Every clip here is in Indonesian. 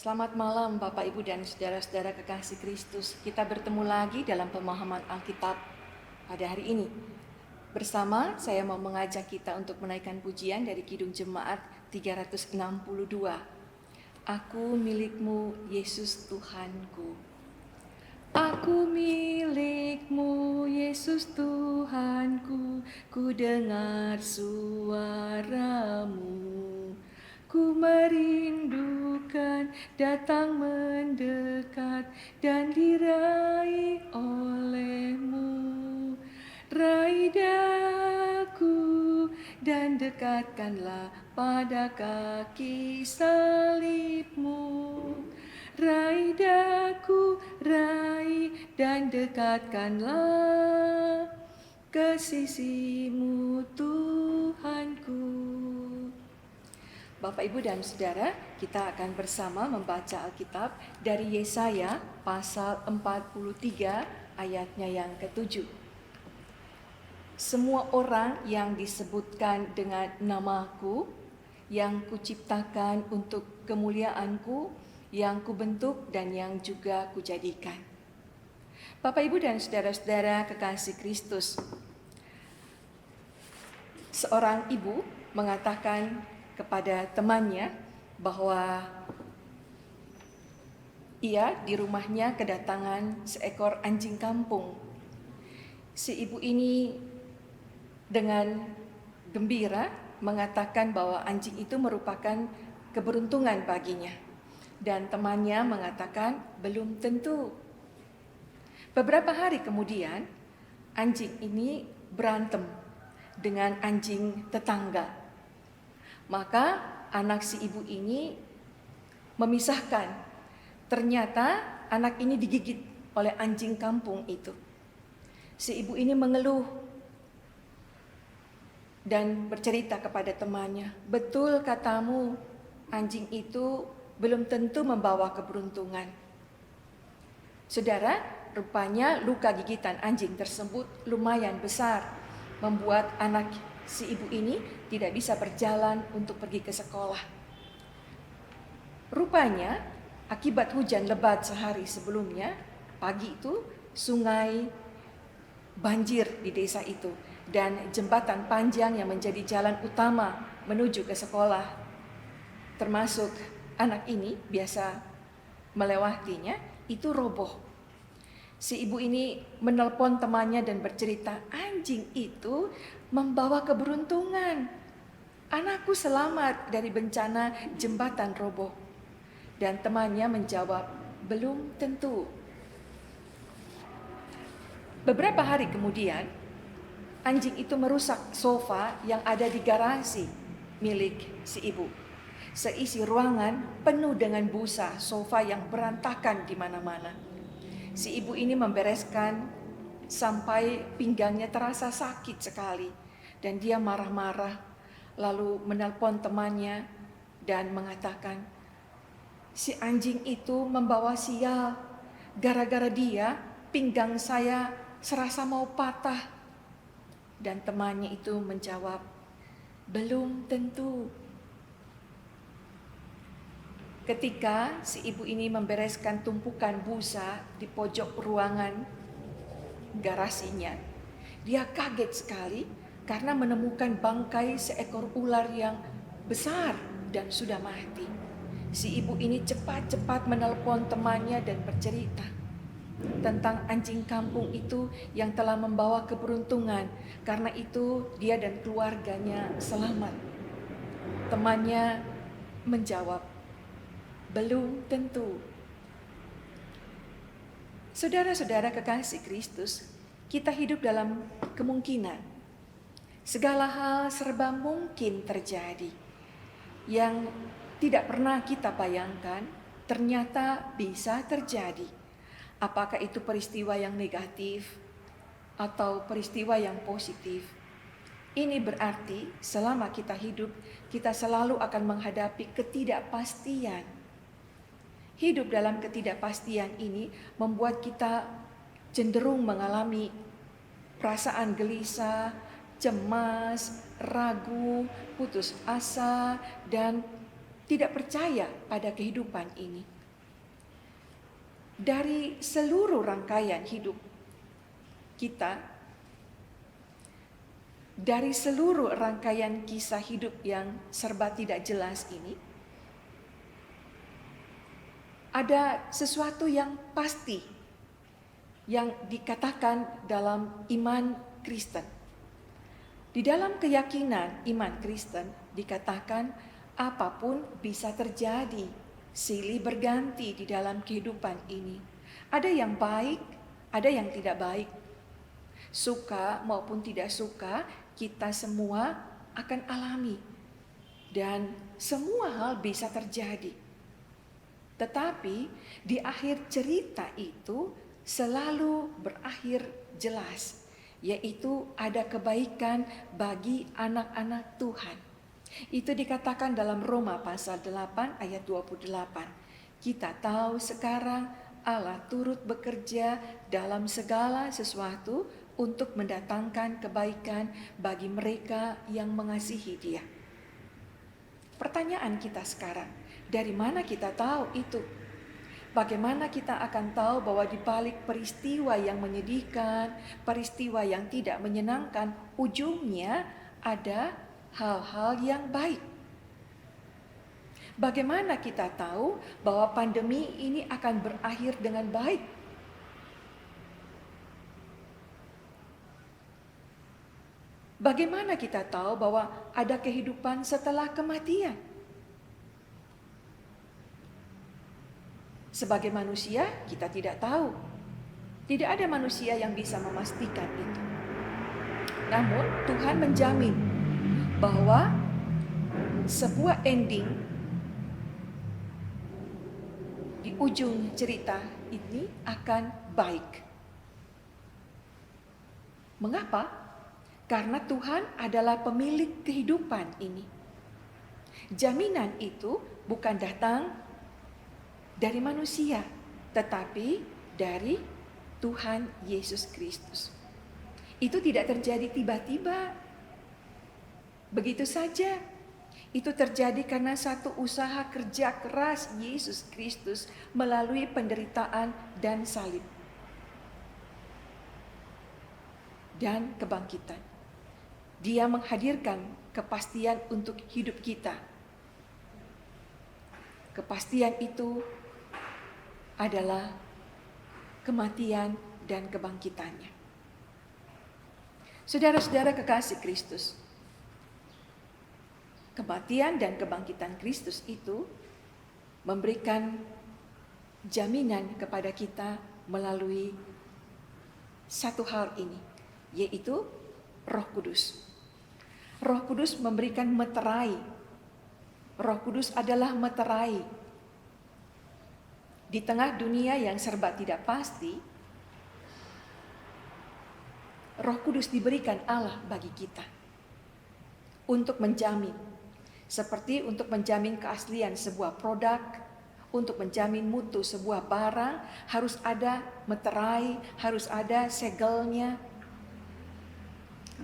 Selamat malam Bapak Ibu dan saudara-saudara kekasih Kristus. Kita bertemu lagi dalam pemahaman Alkitab pada hari ini. Bersama saya mau mengajak kita untuk menaikkan pujian dari Kidung Jemaat 362. Aku milikmu Yesus Tuhanku. Aku milikmu Yesus Tuhanku, ku dengar suaramu. Ku merindukan datang mendekat dan diraih olehmu. Raih daku dan dekatkanlah pada kaki salibmu. Raih daku, raih dan dekatkanlah ke sisimu Tuhanku. Bapak, Ibu, dan Saudara, kita akan bersama membaca Alkitab dari Yesaya pasal 43 ayatnya yang ke-7. Semua orang yang disebutkan dengan namaku, yang kuciptakan untuk kemuliaanku, yang kubentuk dan yang juga kujadikan. Bapak, Ibu, dan saudara-saudara kekasih Kristus, seorang ibu mengatakan kepada temannya bahwa ia di rumahnya kedatangan seekor anjing kampung. Si ibu ini dengan gembira mengatakan bahwa anjing itu merupakan keberuntungan baginya. Dan temannya mengatakan belum tentu. Beberapa hari kemudian anjing ini berantem dengan anjing tetangga. Maka anak si ibu ini memisahkan. Ternyata anak ini digigit oleh anjing kampung itu. Si ibu ini mengeluh dan bercerita kepada temannya, betul katamu, anjing itu belum tentu membawa keberuntungan. Saudara, rupanya luka gigitan anjing tersebut lumayan besar, membuat anak si ibu ini tidak bisa berjalan untuk pergi ke sekolah. Rupanya akibat hujan lebat sehari sebelumnya, pagi itu sungai banjir di desa itu dan jembatan panjang yang menjadi jalan utama menuju ke sekolah, termasuk anak ini biasa melewatinya, itu roboh. Si ibu ini menelpon temannya dan bercerita, anjing itu membawa keberuntungan. Anakku selamat dari bencana jembatan roboh. Dan temannya menjawab, belum tentu. Beberapa hari kemudian, anjing itu merusak sofa yang ada di garasi milik si ibu. Seisi ruangan penuh dengan busa, sofa yang berantakan di mana-mana. Si ibu ini membereskan sampai pinggangnya terasa sakit sekali. Dan dia marah-marah, lalu menelpon temannya dan mengatakan, si anjing itu membawa sial. Gara-gara dia, pinggang saya serasa mau patah. Dan temannya itu menjawab, belum tentu. Ketika si ibu ini membereskan tumpukan busa di pojok ruangan garasinya, dia kaget sekali karena menemukan bangkai seekor ular yang besar dan sudah mati. Si ibu ini cepat-cepat menelpon temannya dan bercerita tentang anjing kampung itu yang telah membawa keberuntungan. Karena itu dia dan keluarganya selamat. Temannya menjawab, belum tentu. Saudara-saudara kekasih Kristus, kita hidup dalam kemungkinan. Segala hal serba mungkin terjadi. Yang tidak pernah kita bayangkan ternyata bisa terjadi. Apakah itu peristiwa yang negatif atau peristiwa yang positif? Ini berarti selama kita hidup, kita selalu akan menghadapi ketidakpastian. Hidup dalam ketidakpastian ini membuat kita cenderung mengalami perasaan gelisah, cemas, ragu, putus asa, dan tidak percaya pada kehidupan ini. Dari seluruh rangkaian hidup kita, dari seluruh rangkaian kisah hidup yang serba tidak jelas ini, ada sesuatu yang pasti yang dikatakan dalam iman Kristen. Di dalam keyakinan iman Kristen dikatakan apapun bisa terjadi, silih berganti di dalam kehidupan ini. Ada yang baik, ada yang tidak baik. Suka maupun tidak suka, kita semua akan alami. Dan semua hal bisa terjadi. Tetapi di akhir cerita itu selalu berakhir jelas, yaitu ada kebaikan bagi anak-anak Tuhan. Itu dikatakan dalam Roma pasal 8 ayat 28. Kita tahu sekarang Allah turut bekerja dalam segala sesuatu untuk mendatangkan kebaikan bagi mereka yang mengasihi Dia. Pertanyaan kita sekarang, dari mana kita tahu itu? Bagaimana kita akan tahu bahwa di balik peristiwa yang menyedihkan, peristiwa yang tidak menyenangkan, ujungnya ada hal-hal yang baik? Bagaimana kita tahu bahwa pandemi ini akan berakhir dengan baik? Bagaimana kita tahu bahwa ada kehidupan setelah kematian? Sebagai manusia, kita tidak tahu. Tidak ada manusia yang bisa memastikan itu. Namun, Tuhan menjamin bahwa sebuah ending di ujung cerita ini akan baik. Mengapa? Karena Tuhan adalah pemilik kehidupan ini. Jaminan itu bukan datang dari manusia, tetapi dari Tuhan Yesus Kristus. Itu tidak terjadi tiba-tiba, begitu saja. Itu terjadi karena satu usaha kerja keras Yesus Kristus melalui penderitaan dan salib dan kebangkitan. Dia menghadirkan kepastian untuk hidup kita. Kepastian itu adalah kematian dan kebangkitannya. Saudara-saudara kekasih Kristus, kematian dan kebangkitan Kristus itu memberikan jaminan kepada kita melalui satu hal ini, yaitu Roh Kudus. Roh Kudus memberikan meterai. Roh Kudus adalah meterai. Di tengah dunia yang serba tidak pasti, Roh Kudus diberikan Allah bagi kita untuk menjamin, seperti untuk menjamin keaslian sebuah produk, untuk menjamin mutu sebuah barang, harus ada meterai, harus ada segelnya.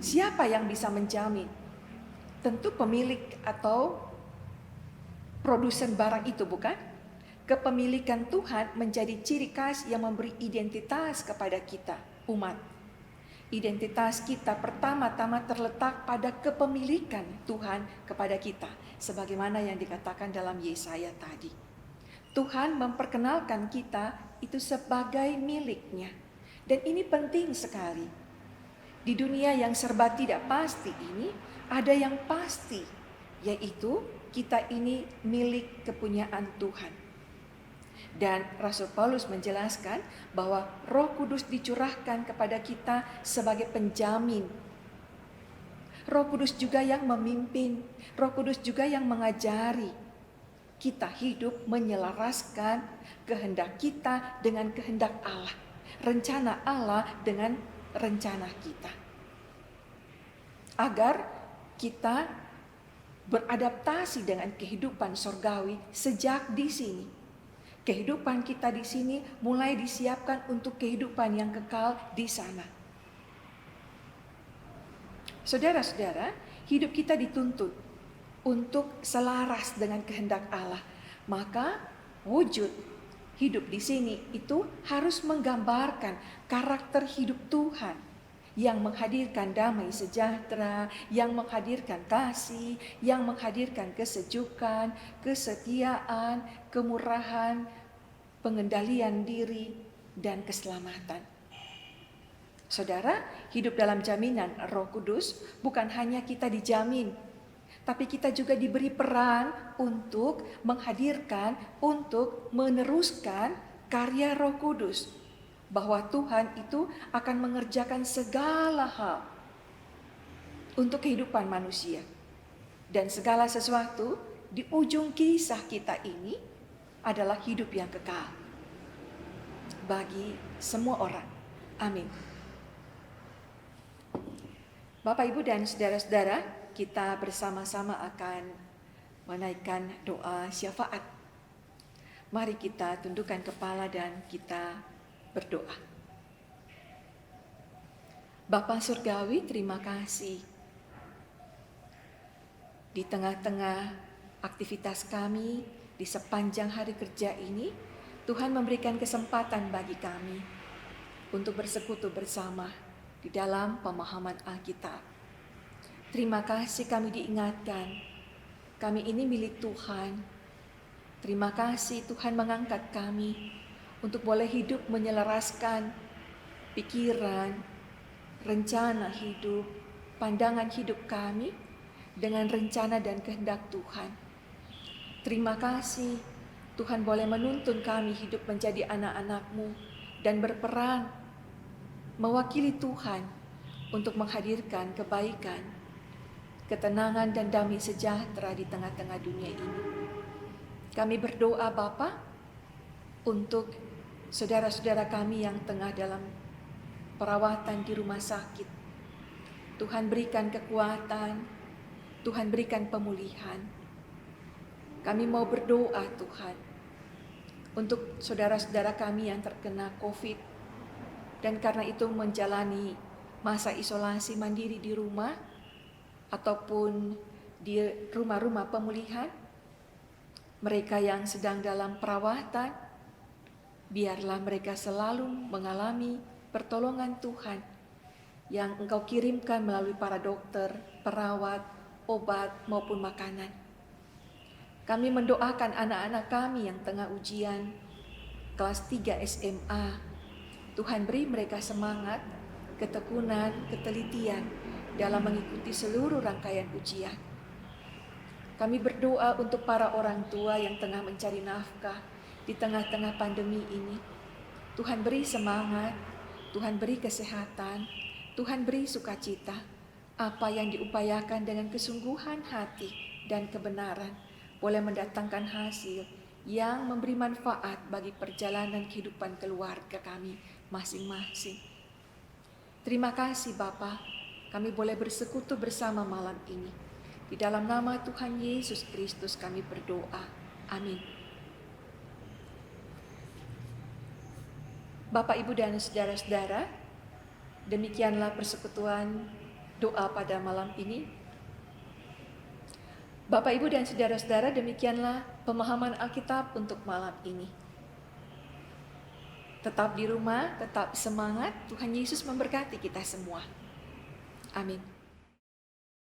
Siapa yang bisa menjamin? Tentu pemilik atau produsen barang itu, bukan? Kepemilikan Tuhan menjadi ciri khas yang memberi identitas kepada kita, umat. Identitas kita pertama-tama terletak pada kepemilikan Tuhan kepada kita, sebagaimana yang dikatakan dalam Yesaya tadi. Tuhan memperkenalkan kita itu sebagai miliknya, dan ini penting sekali. Di dunia yang serba tidak pasti ini, ada yang pasti, yaitu kita ini milik kepunyaan Tuhan. Dan Rasul Paulus menjelaskan bahwa Roh Kudus dicurahkan kepada kita sebagai penjamin. Roh Kudus juga yang memimpin, Roh Kudus juga yang mengajari kita hidup menyelaraskan kehendak kita dengan kehendak Allah, rencana Allah dengan rencana kita. Agar kita beradaptasi dengan kehidupan surgawi sejak di sini. Kehidupan kita di sini mulai disiapkan untuk kehidupan yang kekal di sana. Saudara-saudara, hidup kita dituntut untuk selaras dengan kehendak Allah. Maka wujud hidup di sini itu harus menggambarkan karakter hidup Tuhan yang menghadirkan damai sejahtera, yang menghadirkan kasih, yang menghadirkan kesejukan, kesetiaan, kemurahan, pengendalian diri, dan keselamatan. Saudara, hidup dalam jaminan Roh Kudus bukan hanya kita dijamin, tapi kita juga diberi peran untuk menghadirkan, untuk meneruskan karya Roh Kudus. Bahwa Tuhan itu akan mengerjakan segala hal untuk kehidupan manusia. Dan segala sesuatu di ujung kisah kita ini adalah hidup yang kekal bagi semua orang. Amin. Bapak, Ibu, dan saudara-saudara, kita bersama-sama akan menaikkan doa syafaat. Mari kita tundukkan kepala dan kita berdoa. Bapa Surgawi, terima kasih. Di tengah-tengah aktivitas kami di sepanjang hari kerja ini, Tuhan memberikan kesempatan bagi kami untuk bersekutu bersama di dalam pemahaman Alkitab. Terima kasih kami diingatkan, kami ini milik Tuhan. Terima kasih Tuhan mengangkat kami untuk boleh hidup menyelaraskan pikiran, rencana hidup, pandangan hidup kami dengan rencana dan kehendak Tuhan. Terima kasih Tuhan boleh menuntun kami hidup menjadi anak-anak-Mu dan berperan mewakili Tuhan untuk menghadirkan kebaikan, ketenangan dan damai sejahtera di tengah-tengah dunia ini. Kami berdoa Bapa untuk saudara-saudara kami yang tengah dalam perawatan di rumah sakit. Tuhan berikan kekuatan, Tuhan berikan pemulihan. Kami mau berdoa Tuhan untuk saudara-saudara kami yang terkena COVID dan karena itu menjalani masa isolasi mandiri di rumah ataupun di rumah-rumah pemulihan. Mereka yang sedang dalam perawatan, biarlah mereka selalu mengalami pertolongan Tuhan yang Engkau kirimkan melalui para dokter, perawat, obat maupun makanan. Kami mendoakan anak-anak kami yang tengah ujian kelas 3 SMA. Tuhan beri mereka semangat, ketekunan, ketelitian dalam mengikuti seluruh rangkaian ujian. Kami berdoa untuk para orang tua yang tengah mencari nafkah di tengah-tengah pandemi ini. Tuhan beri semangat, Tuhan beri kesehatan, Tuhan beri sukacita. Apa yang diupayakan dengan kesungguhan hati dan kebenaran boleh mendatangkan hasil yang memberi manfaat bagi perjalanan kehidupan keluarga kami masing-masing. Terima kasih Bapa, kami boleh bersekutu bersama malam ini. Di dalam nama Tuhan Yesus Kristus kami berdoa. Amin. Bapak, Ibu, dan saudara-saudara, demikianlah persekutuan doa pada malam ini. Bapak, Ibu, dan saudara-saudara, demikianlah pemahaman Alkitab untuk malam ini. Tetap di rumah, tetap semangat. Tuhan Yesus memberkati kita semua. Amin.